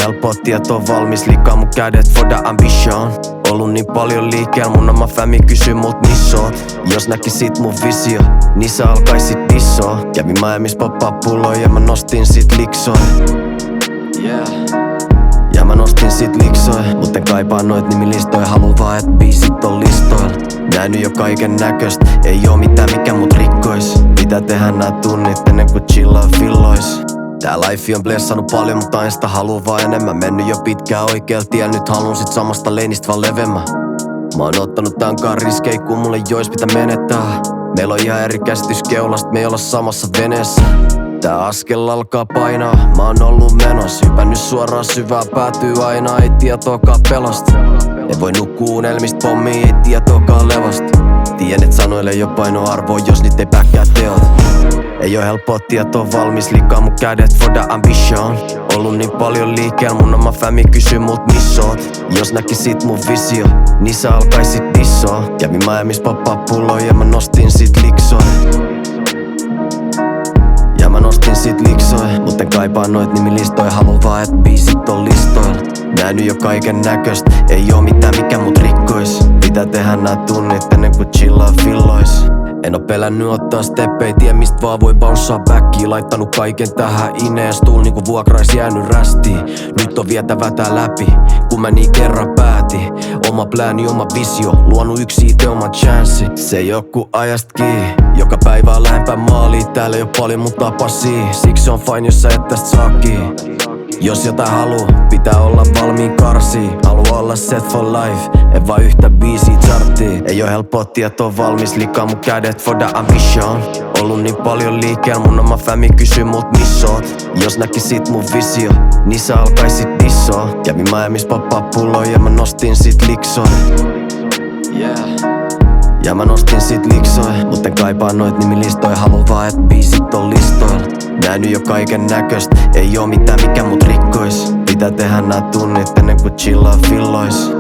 helppoa tietoa valmis, liikaa mun kädet for the ambition. Ollut niin paljon liikkeellä, mun oma fami kysyy mut missä oot. Jos näkisit mun visio, niin sä alkaisit dissoa. Kävin Miamis poppaa pulloja ja mä nostin sit liksoja. Ja mä nostin sit liksoja, mut en kaipaa noit nimilistoja. Haluu vaan et biisit on listoilla. Nähnyt jo kaiken näköst, ei oo mitään mikä mut rikkois. Pitää tehdä nää tunnit ennen kuin chillaa fillois. Tää life on blessannut paljon, mutta en sitä haluu vaan enemmän. Mennyt jo pitkään oikeel tiellä, nyt haluun sit samasta leinistä vaan levemmä. Mä oon ottanut tankaan riskei, kun mulle jois pitää menettää. Meillä on ihan eri käsitys keulasta, me ei olla samassa veneessä. Tää askel alkaa painaa, mä oon ollut menos. Hypännyt suoraan syvään, päätyy aina, ei tietoakaan pelosta. Ei voi nukkuu unelmista pommiin, ei tietoakaan levosta. Tien et sanoille ei oo painoarvoa, jos niit ei päkkää teot. Ei oo helppoa tietoa valmis, liikaa mun kädet for the ambition. Ollut niin paljon liikkeellä, mun oma fami kysyy mut missä oot. Jos näkisit mun visio, niin sä alkaisit dissoa. Kävin Miamis poppaa pulloja ja mä nostin sit liksoja. Ja mä nostin sit liksoja, mut en kaipaa noit nimilistoja. Haluu vaan et biisit on listoilla. Nähnyt jo kaiken näköst, ei oo mitään mikä mut rikkois. Pitää tehdä nää tunnit ennen kuin chillaa fillois. En oo pelännyt ottaa steppei, tie mistä vaan voi bounceaa backiin. Laittanut kaiken tähän ineen, stuul niinku vuokrais jäänyt rästiin. Nyt on vietävä tää läpi, kun mä niin kerran päätin. Oma plääni, oma visio, luonut yksi itse oman chanssi. Se ei oo ku ajast kiinni, joka päivä on lähempää maaliin. Täällä ei oo paljon mun tapasia, siksi on fine jos sä et tästä saa kiinni. Jos jotain haluu, pitää olla valmiin karsii. Haluu olla set for life, en vaan yhtä biisiä charttii. Ei oo helppoa tietoa valmis, liikaa mun kädet for the ambition. Ollut niin paljon liikkeellä, mun oma fami kysyy mut missä oot. Jos näkisit mun visio, niin sä alkaisit dissoa. Kävin Miamis poppaa pulloja ja mä nostin sit liksoja. Ja mä nostin sit liksoja, mut en kaipaa noit nimilistoja. Haluu vaan et biisit on listoilla. Nähnyt jo kaiken näköst, ei oo mitään mikä mut rikkois. Pitää tehdä nää tunnit ennen kuin chillaa fillois.